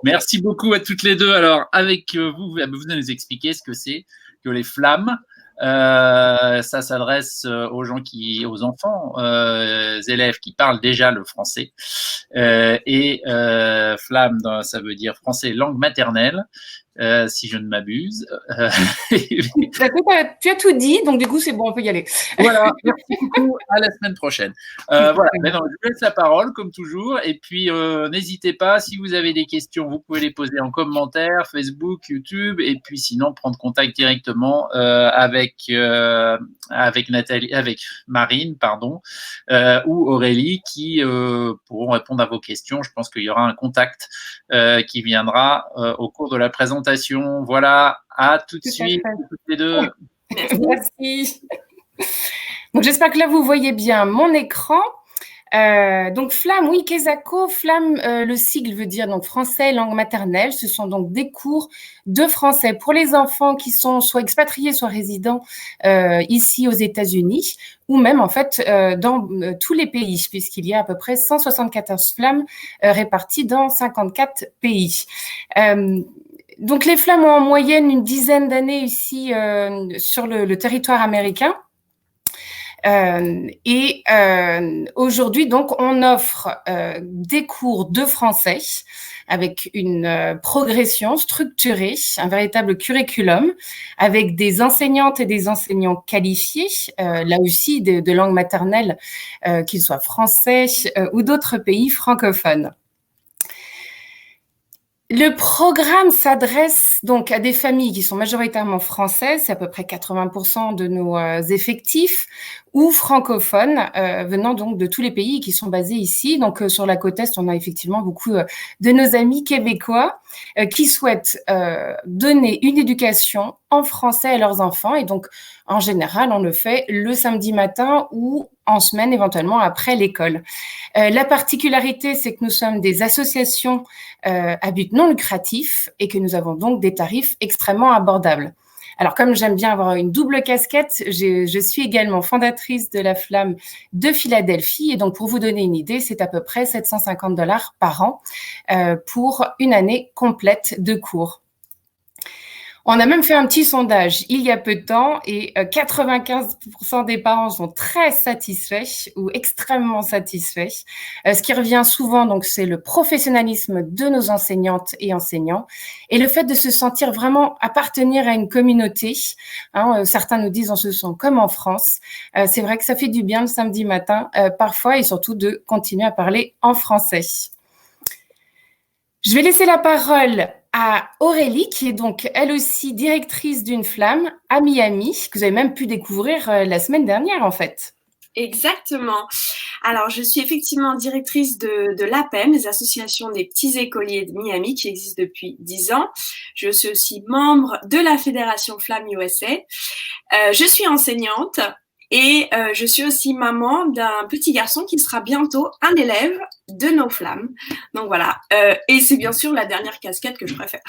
Merci beaucoup à toutes les deux. Alors, avec vous, vous allez nous expliquer ce que c'est que les flammes. Ça s'adresse aux enfants, élèves qui parlent déjà le français. Flamme, ça veut dire français langue maternelle. Si je ne m'abuse. Tu as tout dit, donc du coup, c'est bon, on peut y aller. Voilà, merci beaucoup, à la semaine prochaine. Voilà, maintenant, je vous laisse la parole, comme toujours, et puis n'hésitez pas, si vous avez des questions, vous pouvez les poser en commentaire, Facebook, YouTube, et puis sinon, prendre contact directement avec Nathalie, avec Marine, ou Aurélie, qui pourront répondre à vos questions. Je pense qu'il y aura un contact qui viendra au cours de la présentation. Voilà, à tout de suite, toutes les deux. Merci. Donc, j'espère que là, vous voyez bien mon écran. Donc, Flamme, oui, Kesako, Flamme, le sigle veut dire donc français, langue maternelle. Ce sont donc des cours de français pour les enfants qui sont soit expatriés, soit résidents ici aux États-Unis, ou même en fait dans tous les pays, puisqu'il y a à peu près 174 flammes réparties dans 54 pays. Donc, les flammes ont en moyenne une dizaine d'années ici sur le territoire américain. Aujourd'hui, donc, on offre des cours de français avec une progression structurée, un véritable curriculum, avec des enseignantes et des enseignants qualifiés, là aussi de langue maternelle, qu'ils soient français ou d'autres pays francophones. Le programme s'adresse donc à des familles qui sont majoritairement françaises, c'est à peu près 80% de nos effectifs, ou francophones, venant donc de tous les pays qui sont basés ici. Donc sur la côte Est, on a effectivement beaucoup de nos amis québécois qui souhaitent donner une éducation en français à leurs enfants. Et donc, en général, on le fait le samedi matin ou en semaine, éventuellement après l'école. La particularité, c'est que nous sommes des associations à but non lucratif et que nous avons donc des tarifs extrêmement abordables. Alors, comme j'aime bien avoir une double casquette, je suis également fondatrice de la Flamme de Philadelphie. Et donc, pour vous donner une idée, c'est à peu près $750 par an pour une année complète de cours. On a même fait un petit sondage il y a peu de temps et 95% des parents sont très satisfaits ou extrêmement satisfaits. Ce qui revient souvent, donc, c'est le professionnalisme de nos enseignantes et enseignants et le fait de se sentir vraiment appartenir à une communauté. Certains nous disent on se sent comme en France. C'est vrai que ça fait du bien le samedi matin parfois et surtout de continuer à parler en français. Je vais laisser la parole à Aurélie, qui est donc elle aussi directrice d'une flamme à Miami, que vous avez même pu découvrir la semaine dernière en fait. Exactement. Alors, je suis effectivement directrice de l'APEM, les associations des petits écoliers de Miami, qui existe depuis 10 ans. Je suis aussi membre de la Fédération Flamme USA. Je suis enseignante et je suis aussi maman d'un petit garçon qui sera bientôt un élève de nos flammes. Donc voilà, et c'est bien sûr la dernière casquette que je préfère.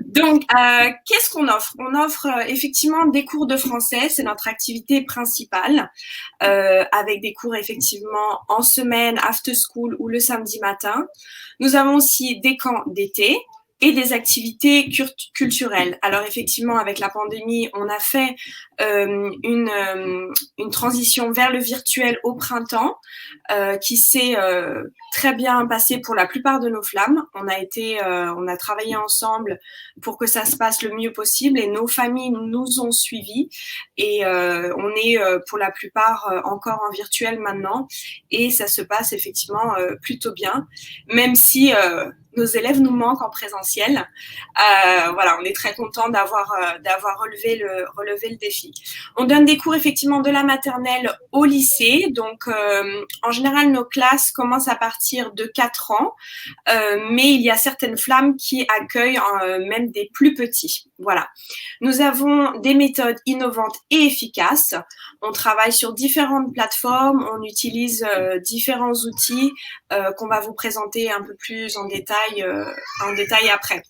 Donc, qu'est-ce qu'on offre? On offre effectivement des cours de français, c'est notre activité principale, avec des cours effectivement en semaine, after school ou le samedi matin. Nous avons aussi des camps d'été et des activités culturelles. Alors effectivement, avec la pandémie, on a fait une transition vers le virtuel au printemps, qui s'est très bien passée pour la plupart de nos flammes. On a travaillé ensemble pour que ça se passe le mieux possible et nos familles nous ont suivis et on est pour la plupart encore en virtuel maintenant et ça se passe effectivement plutôt bien, même si nos élèves nous manquent en présentiel. Voilà, on est très content d'avoir relevé le défi. On donne des cours effectivement de la maternelle au lycée. Donc, en général, nos classes commencent à partir de 4 ans, mais il y a certaines flammes qui accueillent même des plus petits. Voilà. Nous avons des méthodes innovantes et efficaces. On travaille sur différentes plateformes, on utilise différents outils qu'on va vous présenter un peu plus en détail après.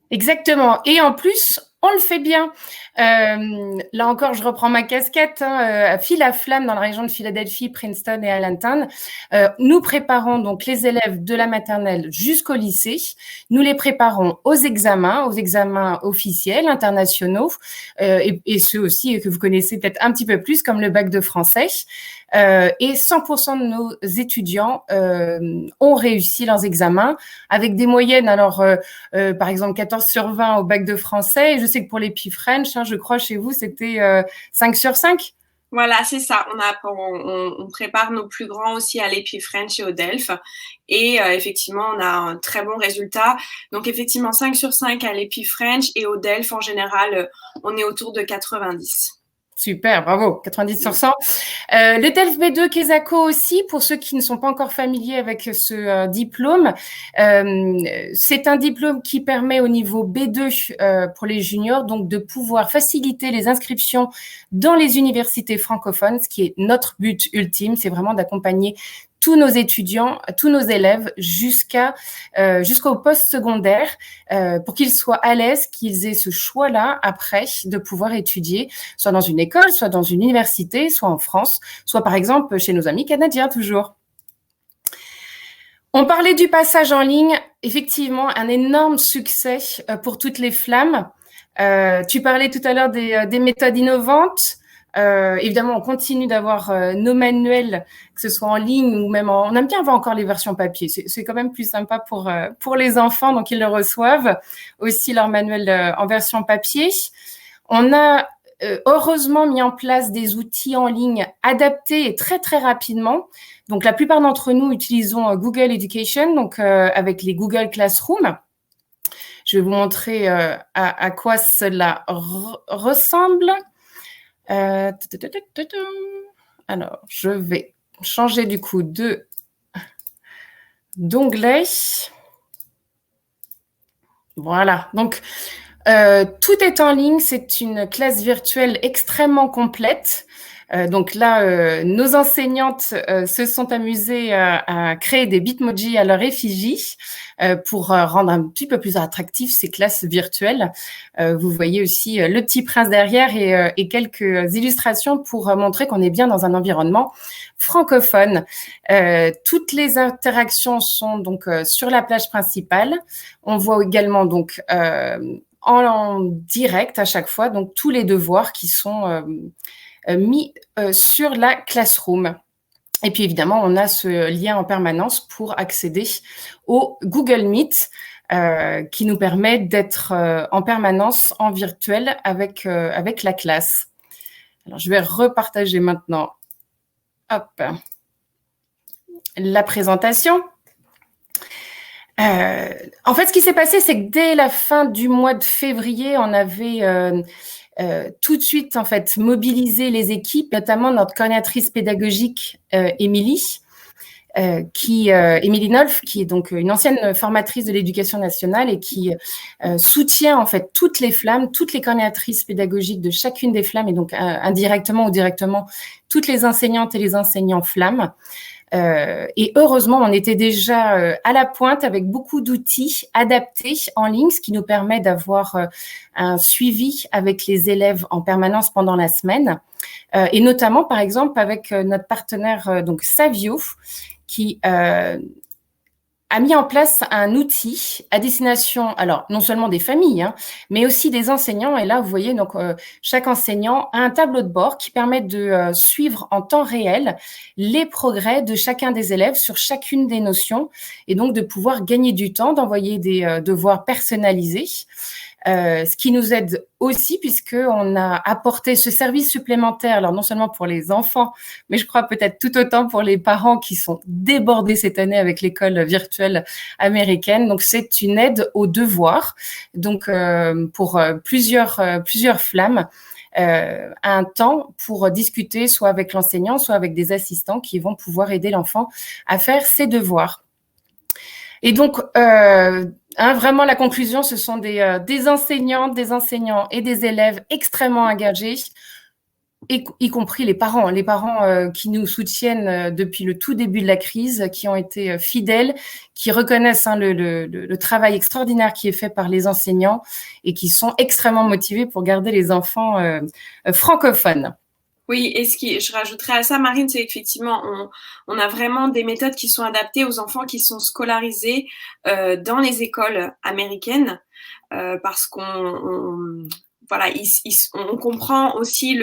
Exactement. Et en plus, On le fait bien. Là encore, je reprends ma casquette. Fil à Flamme dans la région de Philadelphie, Princeton et Allentown. Nous préparons donc les élèves de la maternelle jusqu'au lycée. Nous les préparons aux examens officiels, internationaux, et ceux aussi que vous connaissez peut-être un petit peu plus, comme le bac de français. Et 100% de nos étudiants ont réussi leurs examens avec des moyennes, alors par exemple 14 sur 20 au bac de français, et je sais que pour l'EPI French, je crois chez vous c'était 5 sur 5. Voilà, c'est ça. On prépare nos plus grands aussi à l'EPI French et au DELF. Et effectivement, on a un très bon résultat. Donc effectivement, 5 sur 5 à l'EPI French et au DELF, en général, on est autour de 90. Super, bravo, 90 sur 100. Le DELF B2 Kesako aussi, pour ceux qui ne sont pas encore familiers avec ce diplôme, c'est un diplôme qui permet au niveau B2 pour les juniors donc de pouvoir faciliter les inscriptions dans les universités francophones, ce qui est notre but ultime, c'est vraiment d'accompagner tous nos étudiants, tous nos élèves jusqu'au post-secondaire pour qu'ils soient à l'aise, qu'ils aient ce choix-là après de pouvoir étudier, soit dans une école, soit dans une université, soit en France, soit par exemple chez nos amis canadiens toujours. On parlait du passage en ligne, effectivement un énorme succès pour toutes les flammes. Tu parlais tout à l'heure des méthodes innovantes. Évidemment, on continue d'avoir nos manuels, que ce soit en ligne ou même on aime bien avoir encore les versions papier. C'est quand même plus sympa pour les enfants, donc ils le reçoivent aussi leur manuel en version papier. On a heureusement mis en place des outils en ligne adaptés et très très rapidement. Donc la plupart d'entre nous utilisons Google Education, donc avec les Google Classroom. Je vais vous montrer à quoi cela ressemble. Alors, je vais changer du coup d'onglet. Voilà, donc tout est en ligne, c'est une classe virtuelle extrêmement complète. Donc là, nos enseignantes se sont amusées à créer des Bitmoji à leur effigie pour rendre un petit peu plus attractif ces classes virtuelles. Vous voyez aussi le petit prince derrière et quelques illustrations pour montrer qu'on est bien dans un environnement francophone. Toutes les interactions sont donc sur la plage principale. On voit également donc en direct à chaque fois donc tous les devoirs qui sont mis sur la Classroom. Et puis évidemment, on a ce lien en permanence pour accéder au Google Meet qui nous permet d'être en permanence en virtuel avec la classe. Alors, je vais repartager maintenant la présentation. En fait, ce qui s'est passé, c'est que dès la fin du mois de février, on avait tout de suite en fait mobiliser les équipes, notamment notre coordinatrice pédagogique Émilie Nolf, qui est donc une ancienne formatrice de l'éducation nationale et qui soutient en fait toutes les flammes, toutes les coordinatrices pédagogiques de chacune des flammes et donc indirectement ou directement toutes les enseignantes et les enseignants flammes. Et heureusement, on était déjà à la pointe avec beaucoup d'outils adaptés en ligne, ce qui nous permet d'avoir un suivi avec les élèves en permanence pendant la semaine. Et notamment, par exemple, avec notre partenaire donc Savio, qui a mis en place un outil à destination, alors non seulement des familles, mais aussi des enseignants. Et là, vous voyez, donc chaque enseignant a un tableau de bord qui permet de suivre en temps réel les progrès de chacun des élèves sur chacune des notions et donc de pouvoir gagner du temps, d'envoyer des devoirs personnalisés. Ce qui nous aide aussi puisqu'on a apporté ce service supplémentaire, alors non seulement pour les enfants, mais je crois peut-être tout autant pour les parents qui sont débordés cette année avec l'école virtuelle américaine. Donc, c'est une aide aux devoirs. Donc, pour plusieurs flammes, un temps pour discuter soit avec l'enseignant, soit avec des assistants qui vont pouvoir aider l'enfant à faire ses devoirs. Et donc, vraiment, la conclusion, ce sont des enseignantes, des enseignants et des élèves extrêmement engagés. y compris les parents qui nous soutiennent depuis le tout début de la crise, qui ont été fidèles, qui reconnaissent le travail extraordinaire qui est fait par les enseignants et qui sont extrêmement motivés pour garder les enfants francophones. Oui, et je rajouterais à ça, Marine, c'est qu'effectivement, on a vraiment des méthodes qui sont adaptées aux enfants qui sont scolarisés dans les écoles américaines, parce qu'on comprend aussi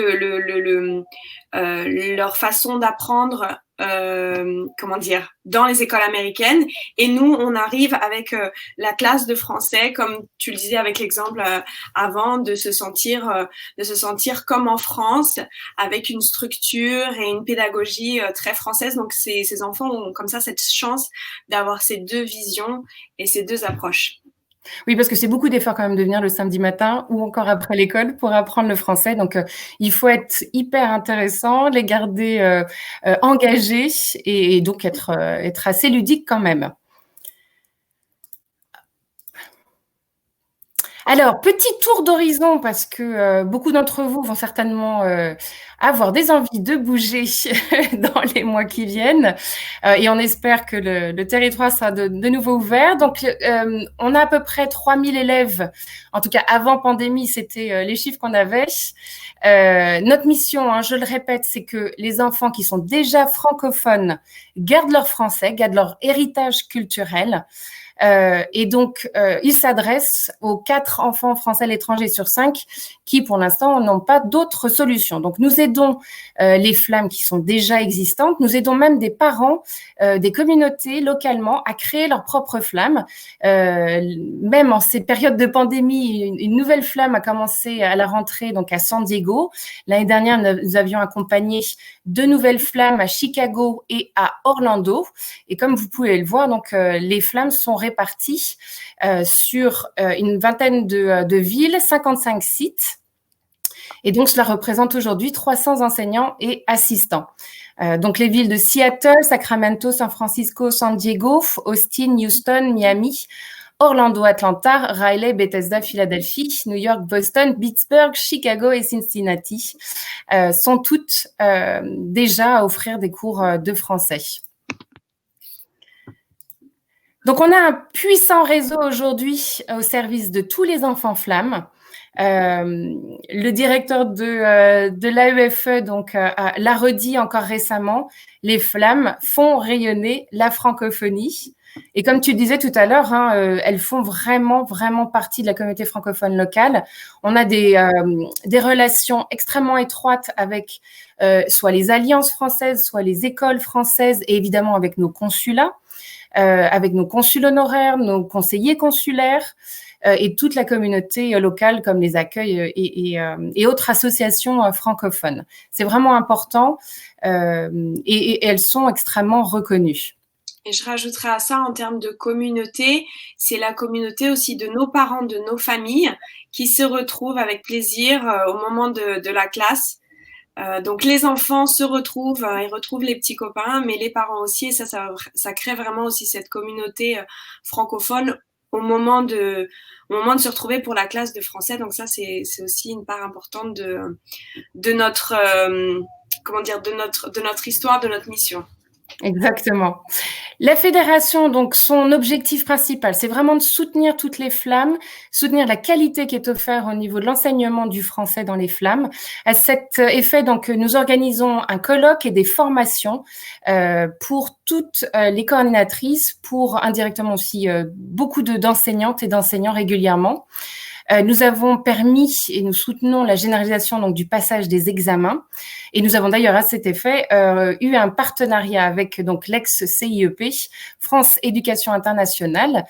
leur façon d'apprendre, dans les écoles américaines. Et nous, on arrive avec la classe de français, comme tu le disais avec l'exemple avant, de se sentir comme en France, avec une structure et une pédagogie très française. Donc, ces enfants ont comme ça cette chance d'avoir ces deux visions et ces deux approches. Oui, parce que c'est beaucoup d'efforts quand même de venir le samedi matin ou encore après l'école pour apprendre le français. Donc, il faut être hyper intéressant, les garder engagés et donc être assez ludique quand même. Alors, petit tour d'horizon, parce que beaucoup d'entre vous vont certainement avoir des envies de bouger dans les mois qui viennent. Et on espère que le territoire sera de nouveau ouvert. Donc, on a à peu près 3000 élèves. En tout cas, avant pandémie, c'était les chiffres qu'on avait. Notre mission, je le répète, c'est que les enfants qui sont déjà francophones gardent leur français, gardent leur héritage culturel. Et donc, il s'adresse aux 4 enfants français à l'étranger sur 5 qui, pour l'instant, n'ont pas d'autres solutions. Donc, nous aidons les flammes qui sont déjà existantes. Nous aidons même des parents, des communautés localement à créer leurs propres flammes. Même en ces périodes de pandémie, une nouvelle flamme a commencé à la rentrée, donc à San Diego. L'année dernière, nous avions accompagné 2 nouvelles flammes à Chicago et à Orlando. Et comme vous pouvez le voir, donc les flammes sont réparties sur une vingtaine de villes, 55 sites. Et donc, cela représente aujourd'hui 300 enseignants et assistants. Donc, les villes de Seattle, Sacramento, San Francisco, San Diego, Austin, Houston, Miami, Orlando, Atlanta, Raleigh, Bethesda, Philadelphie, New York, Boston, Pittsburgh, Chicago et Cincinnati sont toutes déjà à offrir des cours de français. Donc, on a un puissant réseau aujourd'hui au service de tous les enfants flammes. Le directeur de l'AEFE donc l'a redit encore récemment, les flammes font rayonner la francophonie. Et comme tu disais tout à l'heure, elles font vraiment, vraiment partie de la communauté francophone locale. On a des relations extrêmement étroites avec soit les alliances françaises, soit les écoles françaises et évidemment avec nos consulats, avec nos consuls honoraires, nos conseillers consulaires, et toute la communauté locale comme les accueils et autres associations francophones. C'est vraiment important et elles sont extrêmement reconnues. Et je rajouterai à ça, en termes de communauté, c'est la communauté aussi de nos parents, de nos familles, qui se retrouvent avec plaisir au moment de la classe. Donc les enfants se retrouvent, ils retrouvent les petits copains, mais les parents aussi, et ça crée vraiment aussi cette communauté francophone au moment de se retrouver pour la classe de français. Donc ça, c'est aussi une part importante de notre histoire, de notre mission. Exactement. La fédération, donc, son objectif principal, c'est vraiment de soutenir toutes les flammes, soutenir la qualité qui est offerte au niveau de l'enseignement du français dans les flammes. À cet effet, donc, nous organisons un colloque et des formations pour toutes les coordinatrices, pour indirectement aussi beaucoup d'enseignantes et d'enseignants régulièrement. Nous avons permis et nous soutenons la généralisation donc, du passage des examens. Et nous avons d'ailleurs à cet effet eu un partenariat avec donc l'ex-CIEP, France Éducation Internationale,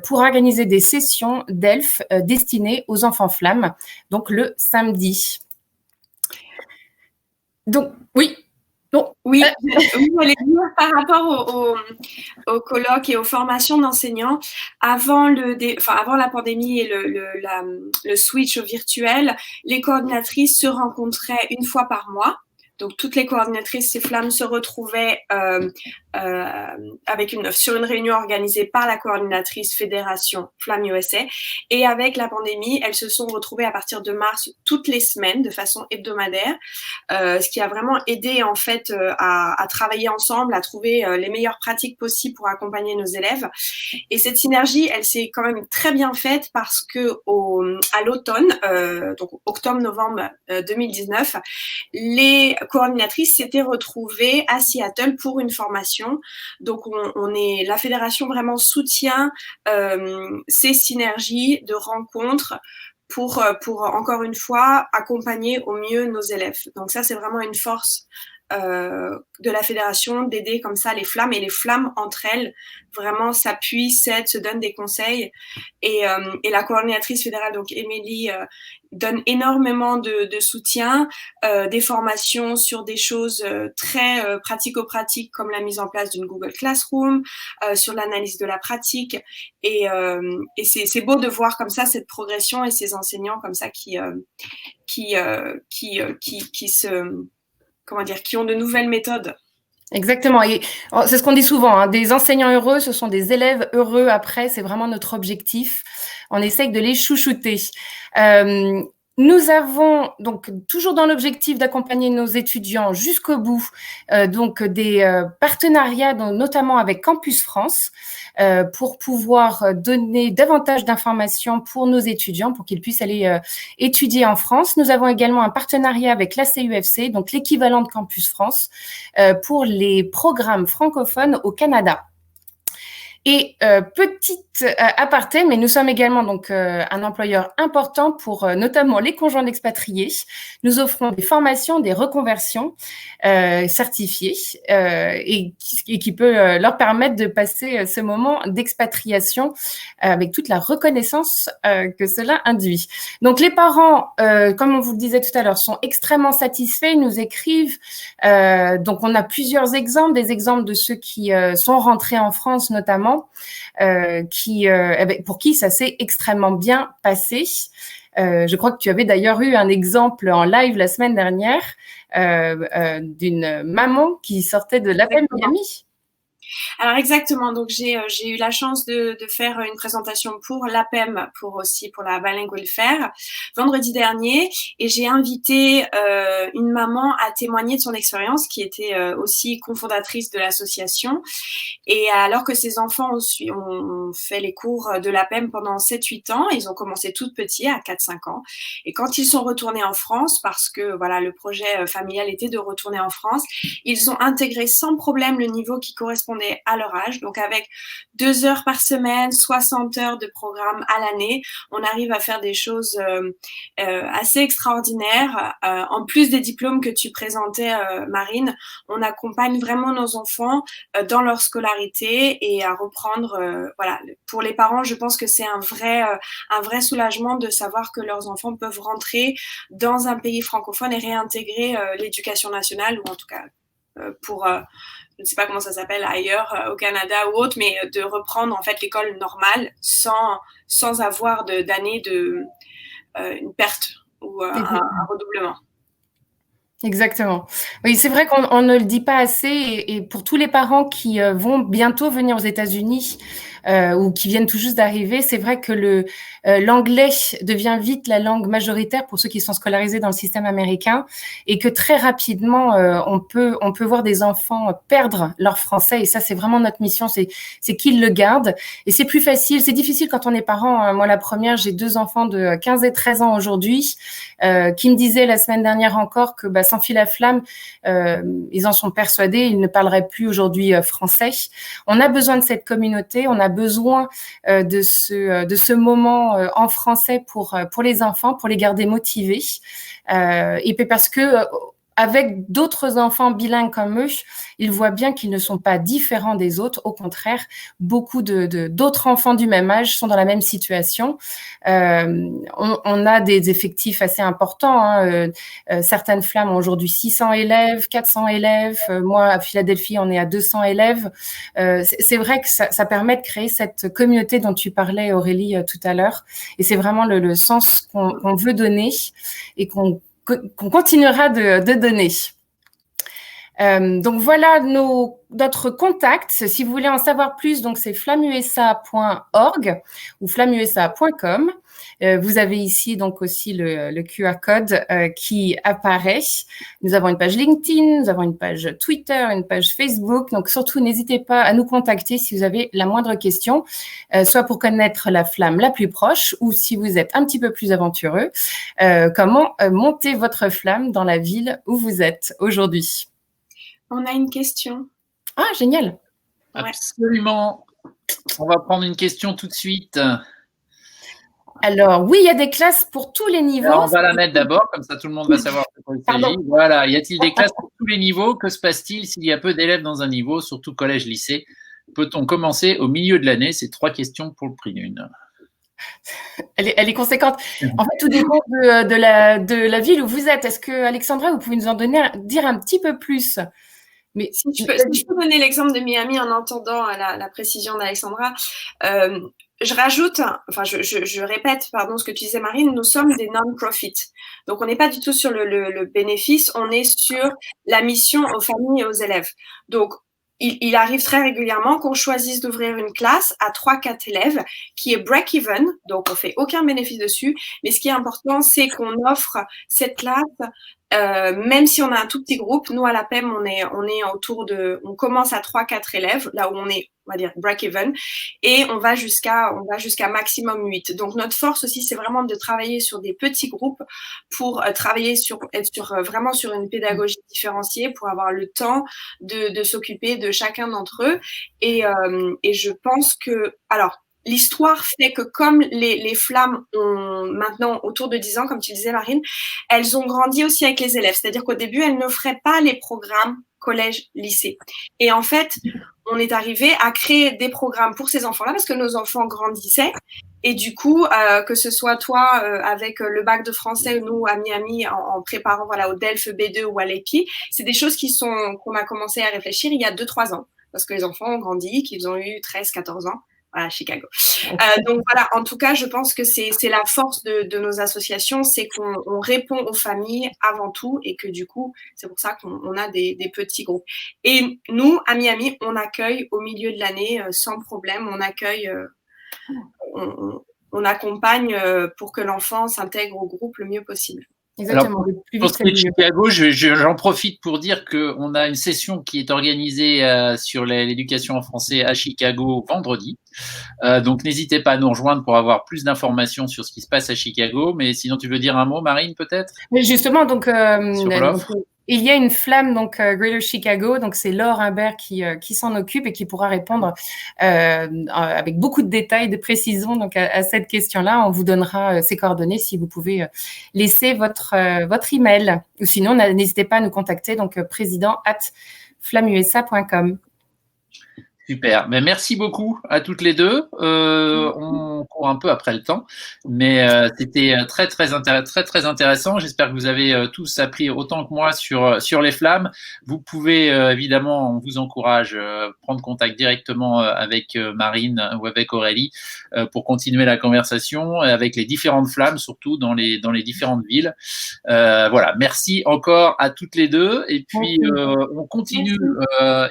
pour organiser des sessions d'ELF destinées aux enfants flammes, donc le samedi. Donc, oui. Bon. Oui, j'allais dire par rapport au colloque et aux formations d'enseignants, avant la pandémie et le switch au virtuel, les coordinatrices se rencontraient une fois par mois. Donc, toutes les coordinatrices, ces flammes, se retrouvaient sur une réunion organisée par la coordinatrice fédération Flamme USA. Et avec la pandémie, elles se sont retrouvées à partir de mars toutes les semaines de façon hebdomadaire, ce qui a vraiment aidé en fait à travailler ensemble, à trouver les meilleures pratiques possibles pour accompagner nos élèves. Et cette synergie, elle s'est quand même très bien faite parce que à l'automne, donc octobre-novembre 2019, les coordinatrices s'étaient retrouvées à Seattle pour une formation. Donc, la fédération vraiment soutient ces synergies de rencontres pour encore une fois accompagner au mieux nos élèves. Donc ça, c'est vraiment une force de la fédération d'aider comme ça les flammes, et les flammes entre elles vraiment s'appuient, s'aident, se donnent des conseils, et la coordinatrice fédérale, donc Émilie, donne énormément de soutien, des formations sur des choses très pratico-pratiques comme la mise en place d'une Google Classroom, sur l'analyse de la pratique, et c'est beau de voir comme ça cette progression et ces enseignants comme ça qui ont de nouvelles méthodes. Exactement. Et c'est ce qu'on dit souvent, hein, des enseignants heureux, ce sont des élèves heureux après. C'est vraiment notre objectif. On essaye de les chouchouter. Nous avons donc toujours dans l'objectif d'accompagner nos étudiants jusqu'au bout, donc des partenariats, notamment avec Campus France, pour pouvoir donner davantage d'informations pour nos étudiants, pour qu'ils puissent aller étudier en France. Nous avons également un partenariat avec l'ACUFC, donc l'équivalent de Campus France, pour les programmes francophones au Canada. Et petite aparté, mais nous sommes également donc un employeur important pour notamment les conjoints d'expatriés. Nous offrons des formations, des reconversions certifiées et qui peut leur permettre de passer ce moment d'expatriation avec toute la reconnaissance que cela induit. Donc les parents, comme on vous le disait tout à l'heure, sont extrêmement satisfaits, ils nous écrivent. Donc on a plusieurs exemples, des exemples de ceux qui sont rentrés en France notamment, pour qui ça s'est extrêmement bien passé. Je crois que tu avais d'ailleurs eu un exemple en live la semaine dernière d'une maman qui sortait de l'APEM Miami. Alors exactement, donc j'ai eu la chance de faire une présentation pour l'APEM, pour la Bilingual Fair, vendredi dernier, et j'ai invité une maman à témoigner de son expérience, qui était aussi cofondatrice de l'association, et alors que ses enfants ont fait les cours de l'APEM pendant 7-8 ans, ils ont commencé tout petits, à 4-5 ans, et quand ils sont retournés en France, parce que voilà, le projet familial était de retourner en France, ils ont intégré sans problème le niveau qui correspondait à leur âge. Donc avec 2 heures par semaine, 60 heures de programme à l'année, on arrive à faire des choses assez extraordinaires. En plus des diplômes que tu présentais, Marine, on accompagne vraiment nos enfants dans leur scolarité et à reprendre. Voilà, pour les parents, je pense que c'est un vrai soulagement de savoir que leurs enfants peuvent rentrer dans un pays francophone et réintégrer l'éducation nationale, ou en tout cas pour je ne sais pas comment ça s'appelle ailleurs, au Canada ou autre, mais de reprendre en fait l'école normale sans avoir d'années une perte ou un redoublement. Exactement. Oui, c'est vrai qu'on ne le dit pas assez, et pour tous les parents qui vont bientôt venir aux États-Unis ou qui viennent tout juste d'arriver, c'est vrai que l'anglais devient vite la langue majoritaire pour ceux qui sont scolarisés dans le système américain, et que très rapidement on peut voir des enfants perdre leur français, et ça c'est vraiment notre mission, c'est qu'ils le gardent. Et c'est plus facile, c'est difficile quand on est parent. Moi la première, j'ai 2 enfants de 15 et 13 ans aujourd'hui qui me disaient la semaine dernière encore que sans fil à flamme, ils en sont persuadés, ils ne parleraient plus aujourd'hui français. On a besoin de cette communauté, on a besoin de ce moment en français pour les enfants, pour les garder motivés. Et puis parce que avec d'autres enfants bilingues comme eux, ils voient bien qu'ils ne sont pas différents des autres. Au contraire, beaucoup d'autres enfants du même âge sont dans la même situation. On a des effectifs assez importants. Hein. Certaines flammes ont aujourd'hui 600 élèves, 400 élèves. Moi, à Philadelphie, on est à 200 élèves. C'est vrai que ça permet de créer cette communauté dont tu parlais, Aurélie, tout à l'heure. Et c'est vraiment le sens qu'on veut donner et qu'on continuera de donner. Donc voilà notre contact. Si vous voulez en savoir plus, donc c'est flammusa.org ou flammusa.com. Vous avez ici donc aussi le QR code qui apparaît. Nous avons une page LinkedIn, nous avons une page Twitter, une page Facebook. Donc surtout, n'hésitez pas à nous contacter si vous avez la moindre question, soit pour connaître la flamme la plus proche ou si vous êtes un petit peu plus aventureux, comment monter votre flamme dans la ville où vous êtes aujourd'hui. On a une question. Ah, génial. Absolument. On va prendre une question tout de suite. Alors, oui, il y a des classes pour tous les niveaux. Alors, on va la mettre d'abord, comme ça tout le monde va savoir de quoi il s'agit. Voilà, y a-t-il des classes pour tous les niveaux? Que se passe-t-il s'il y a peu d'élèves dans un niveau, surtout collège, lycée? Peut-on commencer au milieu de l'année? C'est 3 questions pour le prix d'une. Elle est conséquente. En fait, tout dépend de la ville où vous êtes. Est-ce que, Alexandra, vous pouvez nous en dire un petit peu plus? Mais si je peux donner l'exemple de Miami en entendant la précision d'Alexandra, je rajoute, enfin je répète, pardon, ce que tu disais Marine, nous sommes des non-profit. Donc on n'est pas du tout sur le bénéfice, on est sur la mission aux familles et aux élèves. Donc il arrive très régulièrement qu'on choisisse d'ouvrir une classe à 3-4 élèves qui est break-even, donc on fait aucun bénéfice dessus, mais ce qui est important, c'est qu'on offre cette classe même si on a un tout petit groupe. Nous à la PEM on commence à 3-4 élèves, là où on est, on va dire break-even, et on va jusqu'à maximum 8. Donc notre force aussi, c'est vraiment de travailler sur des petits groupes pour travailler vraiment sur une pédagogie différenciée, pour avoir le temps de s'occuper de chacun d'entre eux. Et je pense que, alors, l'histoire fait que comme les flammes ont maintenant autour de 10 ans, comme tu disais Marine, elles ont grandi aussi avec les élèves. C'est-à-dire qu'au début, elles n'offraient pas les programmes collège-lycée. Et en fait, on est arrivé à créer des programmes pour ces enfants-là parce que nos enfants grandissaient. Et du coup, que ce soit toi avec le bac de français, nous à Miami en préparant au DELF B2 ou à l'EPI, c'est des choses qu'on a commencé à réfléchir il y a 2-3 ans parce que les enfants ont grandi, qu'ils ont eu 13-14 ans. À Chicago. Donc voilà, en tout cas, je pense que c'est la force de nos associations, c'est qu'on répond aux familles avant tout et que du coup, c'est pour ça qu'on a des petits groupes. Et nous, à Miami, on accueille au milieu de l'année sans problème, on accueille, on accompagne pour que l'enfant s'intègre au groupe le mieux possible. Exactement. Alors, pour ce qui est de Chicago, j'en profite pour dire qu'on a une session qui est organisée sur l'éducation en français à Chicago vendredi. Donc, n'hésitez pas à nous rejoindre pour avoir plus d'informations sur ce qui se passe à Chicago. Mais sinon, tu veux dire un mot, Marine, peut-être? Mais justement, donc, sur l'offre. Il y a une flamme, donc Greater Chicago, donc c'est Laure Imbert qui s'en occupe et qui pourra répondre avec beaucoup de détails, de précision donc à cette question-là. On vous donnera ses coordonnées si vous pouvez laisser votre email. Ou sinon, n'hésitez pas à nous contacter, donc président@flammusa.com. Super. Mais merci beaucoup à toutes les deux. On court un peu après le temps, mais c'était très intéressant. J'espère que vous avez tous appris autant que moi sur les flammes. Vous pouvez évidemment, on vous encourage prendre contact directement avec Marine ou avec Aurélie pour continuer la conversation avec les différentes flammes, surtout dans les différentes villes. Voilà. Merci encore à toutes les deux. Et puis on continue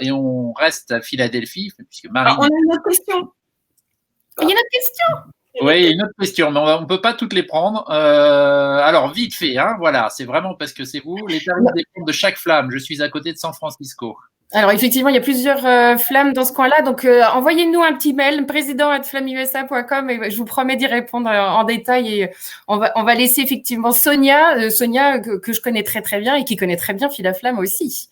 et on reste à Philadelphie. Puisque Marine... on a une autre question. Il y a une autre question. Oui, il y a une autre question, mais on ne peut pas toutes les prendre. Alors, vite fait, hein, voilà, c'est vraiment parce que c'est vous. Les tarifs dépendent de chaque flamme. Je suis à côté de San Francisco. Alors, effectivement, il y a plusieurs flammes dans ce coin-là. Donc, envoyez-nous un petit mail, président@flammusa.com, et je vous promets d'y répondre en détail. Et on va laisser effectivement Sonia que je connais très bien et qui connaît très bien Filaflamme aussi.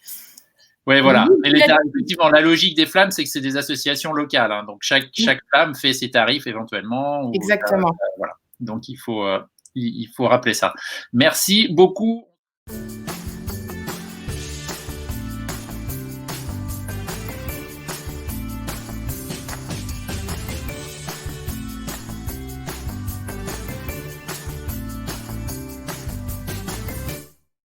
Oui, voilà. Mais effectivement, la logique des flammes, c'est que c'est des associations locales. Hein. Donc, chaque flamme fait ses tarifs éventuellement. Exactement. Voilà. Donc, il faut rappeler ça. Merci beaucoup.